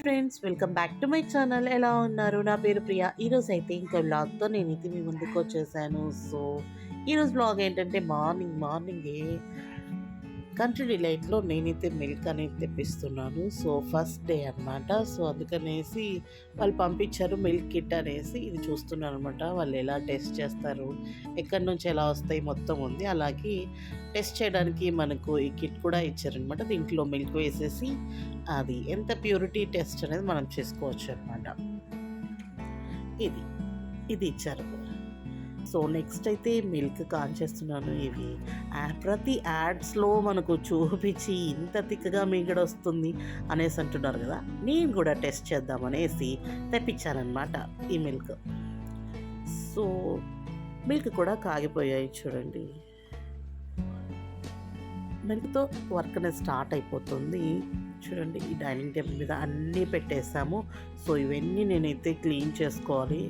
Friends, welcome back to my channel. ఎలా ఉన్నారు? నా పేరు ప్రియా. ఈరోజు అయితే ఇంకా వ్లాగ్తో నేనైతే మీ ముందుకు వచ్చేసాను. సో ఈరోజు వ్లాగ్ ఏంటంటే మార్నింగే కంట్రీ డిలైట్లో నేనైతే మిల్క్ అనేది తెప్పిస్తున్నాను. సో ఫస్ట్ డే అనమాట. సో అందుకనేసి వాళ్ళు పంపించారు మిల్క్ కిట్ అనేసి. ఇది చూస్తున్నాను అనమాట. వాళ్ళు ఎలా టెస్ట్ చేస్తారు, ఎక్కడి నుంచి ఎలా వస్తాయి మొత్తం ఉంది. అలాగే టెస్ట్ చేయడానికి మనకు ఈ కిట్ కూడా ఇచ్చారనమాట. దీంట్లో మిల్క్ వేసేసి అది ఎంత ప్యూరిటీ టెస్ట్ అనేది మనం చేసుకోవచ్చు అనమాట. ఇది ఇది ఇచ్చారు. సో నెక్స్ట్ అయితే మిల్క్ కాంచేస్తున్నాను. ఇవి ప్రతి యాడ్స్లో మనకు చూపించి ఇంత తిక్కగా మీగడ వస్తుంది అనేసి అంటున్నారు కదా, నేను కూడా టెస్ట్ చేద్దామనేసి తెప్పించానమాట ఈ మిల్క్. సో మిల్క్ కూడా కాగిపోయాయి చూడండి. మిల్క్తో వర్క్ అనేది స్టార్ట్ అయిపోతుంది. చూడండి, ఈ డైనింగ్ టేబుల్ మీద అన్నీ పెట్టేసాము. సో ఇవన్నీ నేనైతే క్లీన్ చేసుకోవాలి.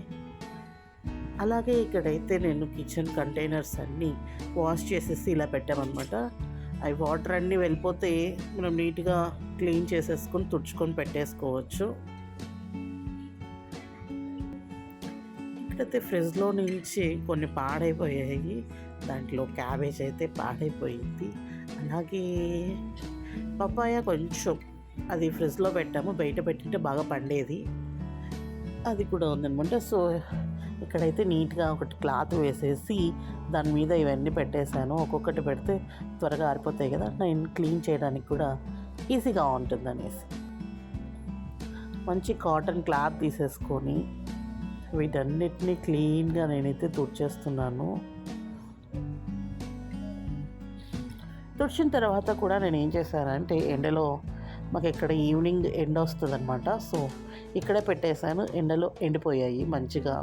అలాగే ఇక్కడైతే నేను కిచెన్ కంటైనర్స్ అన్నీ వాష్ చేసేసి ఇలా పెట్టామన్నమాట. అవి వాటర్ అన్నీ వెళ్ళిపోతే మనం నీట్గా క్లీన్ చేసేసుకొని తుడుచుకొని పెట్టేసుకోవచ్చు. ఇక్కడైతే ఫ్రిడ్జ్లో నుంచి కొన్ని పాడైపోయాయి. దాంట్లో క్యాబేజ్ అయితే పాడైపోయింది. అలాగే పపాయ కొంచెం అది ఫ్రిడ్జ్లో పెట్టాము, బయట పెట్టింటే బాగా పండేది, అది కూడా ఉందన్నమాట. సో ఇక్కడైతే నీట్గా ఒకటి క్లాత్ వేసేసి దాని మీద ఇవన్నీ పెట్టేశాను. ఒక్కొక్కటి పెడితే త్వరగా ఆరిపోతాయి కదా, నేను క్లీన్ చేయడానికి కూడా ఈజీగా ఉంటుంది అనేసి. మంచి కాటన్ క్లాత్ తీసేసుకొని వీటన్నిటినీ క్లీన్గా నేనైతే తుడిచేస్తున్నాను. తుడిచిన తర్వాత కూడా నేను ఏం చేశానంటే, ఎండలో మాకు ఇక్కడ ఈవినింగ్ ఎండ వస్తుంది అనమాట. సో ఇక్కడే పెట్టేశాను. ఎండలో ఎండిపోయాయి, మంచిగా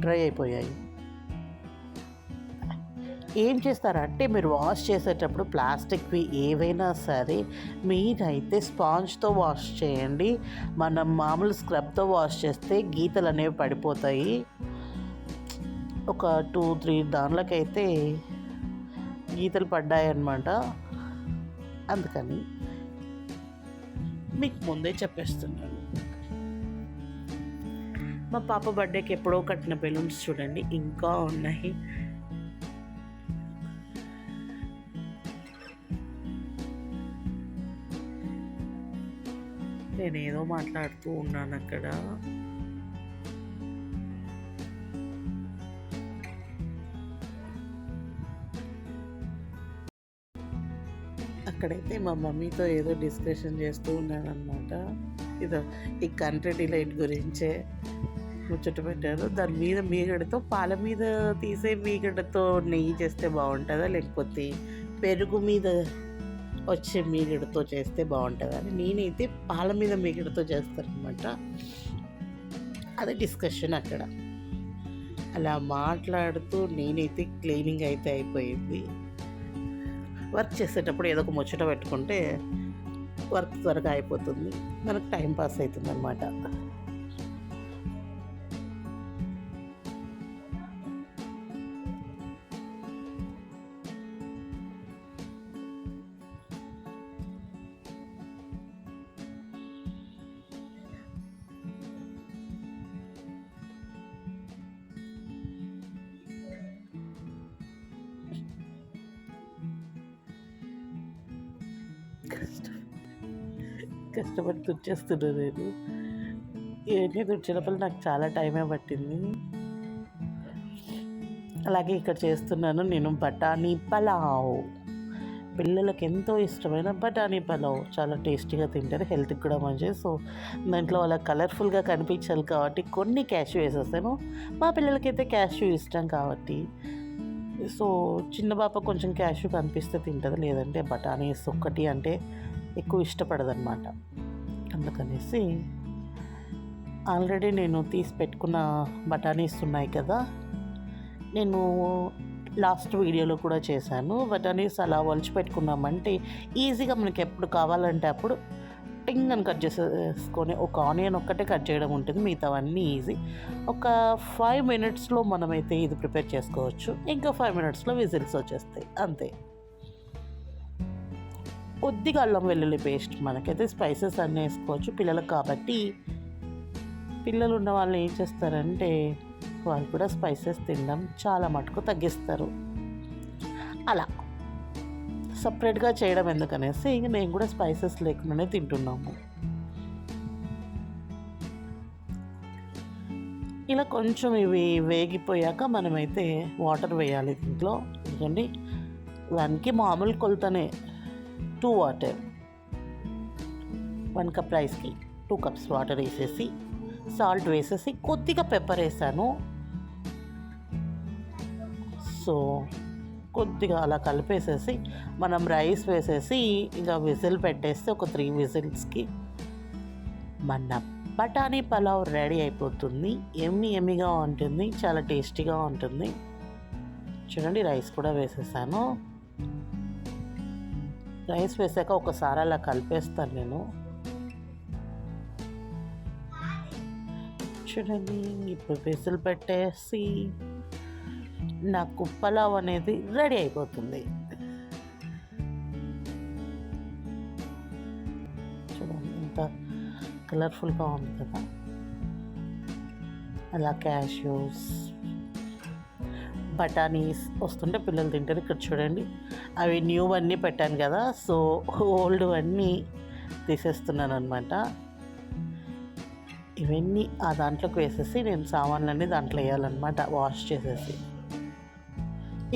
డ్రై అయిపోయాయి. ఏం చేస్తారంటే, మీరు వాష్ చేసేటప్పుడు ప్లాస్టిక్వి ఏవైనా సరే మీరైతే స్పాంజ్తో వాష్ చేయండి. మనం మామూలు స్క్రబ్తో వాష్ చేస్తే గీతలు అనేవి పడిపోతాయి. ఒక 2-3 దానిలకైతే గీతలు పడ్డాయన్నమాట. అందుకని మీకు ముందే చెప్పేస్తున్నాను. మా పాప బర్త్డేకి ఎప్పుడో కట్టిన బెలూన్స్ చూడండి ఇంకా ఉన్నాయి. నేనేదో మాట్లాడుతూ ఉన్నాను అక్కడ. అక్కడైతే మా మమ్మీతో ఏదో డిస్కషన్ చేస్తూ ఉన్నాను అనమాట. ఇదో ఈ కంట్రీ డిలైట్ గురించే ముచ్చట పెట్టారు. దాని మీద మీగడతో, పాల మీద తీసే మీగడతో నెయ్యి చేస్తే బాగుంటుందా, లేకపోతే పెరుగు మీద వచ్చే మీగడతో చేస్తే బాగుంటుందా అని నేనైతే పాల మీద మీగడతో చేస్తానమాట. అదే డిస్కషన్ అక్కడ. అలా మాట్లాడుతూ నేనైతే క్లీనింగ్ అయితే అయిపోయింది. వర్క్ చేసేటప్పుడు ఏదో ఒక ముచ్చట పెట్టుకుంటే వర్క్ త్వరగా అయిపోతుంది, మనకు టైం పాస్ అవుతుంది అన్నమాట. కష్టపడి తుడిచేస్తున్నాను నేను. ఇవన్నీ తుడిచినప్పుడు నాకు చాలా టైమే పట్టింది. అలాగే ఇక్కడ చేస్తున్నాను నేను బఠానీ పలావ్. పిల్లలకి ఎంతో ఇష్టమైన బఠానీ పలావ్, చాలా టేస్టీగా తింటారు, హెల్త్కి కూడా మంచిది. సో దాంట్లో అలా కలర్ఫుల్గా కనిపించాలి కాబట్టి కొన్ని క్యాష్యూ వేసేస్తాను. మా పిల్లలకైతే క్యాష్యూ ఇష్టం కాబట్టి. సో చిన్న పాప కొంచెం క్యాష్యూ కనిపిస్తే తింటుంది, లేదంటే బఠానీస్ ఒక్కటి అంటే ఎక్కువ ఇష్టపడదన్నమాట. అందుకనేసి ఆల్రెడీ నేను తీసి పెట్టుకున్న బఠానీస్ ఉన్నాయి కదా, నేను లాస్ట్ వీడియోలో కూడా చేశాను. బఠానీస్ అలా ఒలిచి పెట్టుకున్నామంటే ఈజీగా మనకి ఎప్పుడు కావాలంటే అప్పుడు టింగ్ అని కట్ చేసేసుకొని, ఒక ఆనియన్ ఒక్కటే కట్ చేయడం ఉంటుంది, మిగతావన్నీ ఈజీ. ఒక 5 మినిట్స్లో మనమైతే ఇది ప్రిపేర్ చేసుకోవచ్చు. ఇంకా 5 మినిట్స్లో విజిల్స్ వచ్చేస్తాయి, అంతే. కొద్దిగా అల్లం వెల్లుల్లి పేస్ట్, మనకైతే స్పైసెస్ అన్నీ వేసుకోవచ్చు పిల్లలకు కాబట్టి. పిల్లలు ఉన్న వాళ్ళు ఏం చేస్తారంటే వాళ్ళు కూడా స్పైసెస్ తినడం చాలా మటుకు తగ్గిస్తారు. అలా సపరేట్గా చేయడం ఎందుకనేసి ఇంక మేము కూడా స్పైసెస్ లేకుండానే తింటున్నాము. ఇలా కొంచెం ఇవి వేగిపోయాక మనమైతే వాటర్ వేయాలి దీంట్లో. ఎందుకండి దానికి మామూలు కొలతనే 2 వాటర్, 1 కప్ రైస్కి 2 కప్స్ వాటర్ వేసేసి సాల్ట్ వేసేసి కొద్దిగా పెప్పర్ వేసాను. సో కొద్దిగా అలా కలిపేసేసి మనం రైస్ వేసేసి ఇంకా విజిల్ పెట్టేస్తే ఒక 3 విజిల్స్కి మన బఠానీ పలావ్ రెడీ అయిపోతుంది. ఎమ్మిగా ఉంటుంది, చాలా టేస్టీగా ఉంటుంది. చూడండి రైస్ కూడా వేసేసాను. రైస్ వేసాక ఒకసారి అలా కలిపేస్తాను నేను. చూడండి ఇప్పుడు విజిల్ పెట్టేసి నాకు పలావ్ అనేది రెడీ అయిపోతుంది. చూడండి ఎంత కలర్ఫుల్గా ఉంది కదా. అలా క్యాష్యూస్, బఠానీస్ వస్తుంటే పిల్లలు తింటారు. ఇక్కడ చూడండి అవి న్యూ అన్నీ పెట్టాను కదా, సో ఓల్డ్ అన్నీ తీసేస్తున్నాను అనమాట. ఇవన్నీ ఆ దాంట్లోకి వేసేసి నేను సామాన్లన్నీ దాంట్లో వేయాలన్నమాట, వాష్ చేసేసి.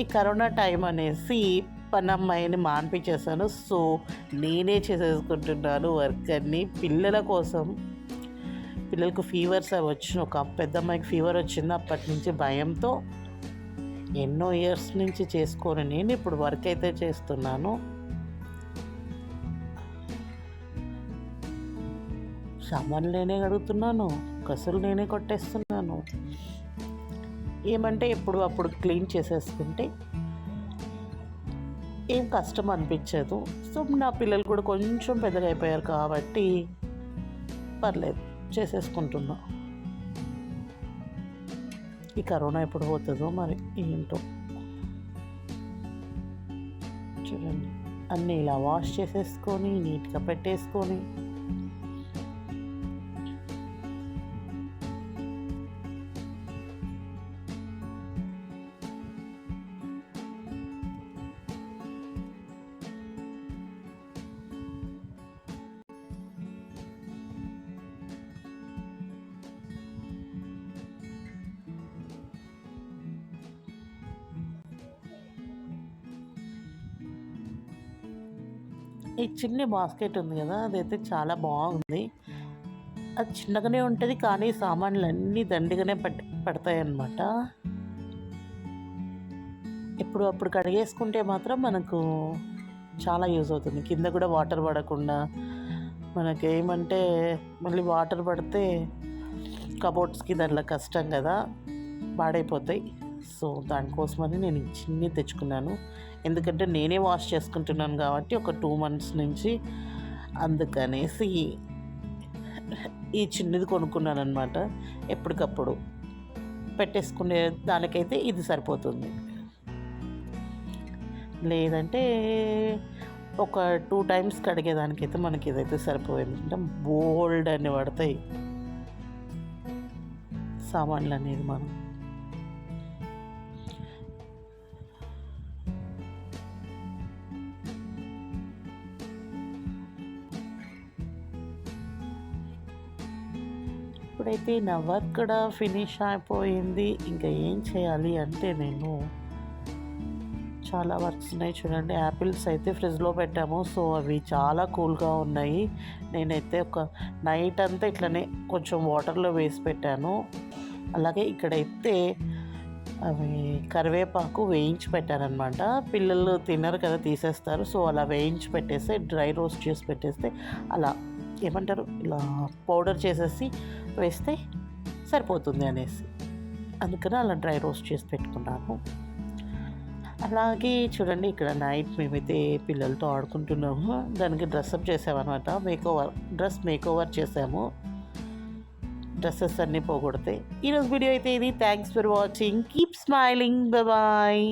ఈ కరోనా టైం అనేసి పనమ్మాయిని మాన్పించేసాను. సో నేనే చేసేసుకుంటున్నాను వర్క్ అన్నీ పిల్లల కోసం. పిల్లలకు ఫీవర్స్ అవి వచ్చిన, ఒక పెద్ద అమ్మాయికి ఫీవర్ వచ్చింది. అప్పటి నుంచి భయంతో ఎన్నో ఇయర్స్ నుంచి చేసుకొని నేను ఇప్పుడు వర్క్ అయితే చేస్తున్నాను. సామాన్లు నేనే కడుగుతున్నాను, కసులు నేనే కొట్టేస్తున్నాను. ఏమంటే ఎప్పుడు అప్పుడు క్లీన్ చేసేసుకుంటే ఏం కష్టం అనిపించదు. సో నా పిల్లలు కూడా కొంచెం పెద్దగా అయిపోయారు కాబట్టి పర్లేదు, చేసేసుకుంటున్నా. ఈ కరోనా ఎప్పుడు పోతుందో మరి ఏంటో. చూడండి అన్నీ ఇలా వాష్ చేసేసుకొని నీట్గా పెట్టేసుకొని ఈ చిన్న బాస్కెట్ ఉంది కదా, అదైతే చాలా బాగుంది. అది చిన్నగానే ఉంటుంది కానీ సామాన్లు అన్నీ దండిగానే పడతాయి అన్నమాట. ఎప్పుడు అప్పుడు కడిగేసుకుంటే మాత్రం మనకు చాలా యూజ్ అవుతుంది. కింద కూడా వాటర్ పడకుండా మనకేమంటే మళ్ళీ వాటర్ పడితే కబోర్డ్స్కి దాంట్లో కష్టం కదా, పాడైపోతాయి. సో దానికోసమని నేను చిన్ని తెచ్చుకున్నాను. ఎందుకంటే నేనే వాష్ చేసుకుంటున్నాను కాబట్టి ఒక 2 months నుంచి, అందుకనేసి ఈ చిన్నది కొనుక్కున్నాను అనమాట. ఎప్పటికప్పుడు పెట్టేసుకునే దానికైతే ఇది సరిపోతుంది. లేదంటే ఒక 2 times కడిగేదానికైతే మనకి ఇదైతే సరిపోయింది. అంటే బోల్డ్ అని పడతాయి సామాన్లు అనేది. మనం ఇప్పుడైతే నా వర్క్ కూడా ఫినిష్ అయిపోయింది. ఇంకా ఏం చేయాలి అంటే నేను చాలా వర్క్స్ ఉన్నాయి. చూడండి యాపిల్స్ అయితే ఫ్రిడ్జ్లో పెట్టాము. సో అవి చాలా కూల్గా ఉన్నాయి. నేనైతే ఒక నైట్ అంతా ఇట్లనే కొంచెం వాటర్లో వేసి పెట్టాను. అలాగే ఇక్కడైతే అవి కరివేపాకు వేయించి పెట్టారనమాట. పిల్లలు తినరు కదా, తీసేస్తారు. సో అలా వేయించి పెట్టేస్తే, డ్రై రోస్ట్ చేసి పెట్టేస్తే, అలా ఏమంటారు ఇలా పౌడర్ చేసేసి వేస్తే సరిపోతుంది అనేసి, అందుకని అలా డ్రై రోస్ట్ చేసి పెట్టుకున్నాను. అలాగే చూడండి ఇక్కడ నైట్ మేమైతే పిల్లలతో ఆడుకుంటున్నాము. దానికి డ్రెస్అప్ చేసామన్నమాట, డ్రెస్ మేకోవర్ చేసాము. డ్రెస్సెస్ అన్నీ పోగొడతాయి. ఈరోజు వీడియో అయితే ఇది. Thanks for watching. Keep smiling. Bye.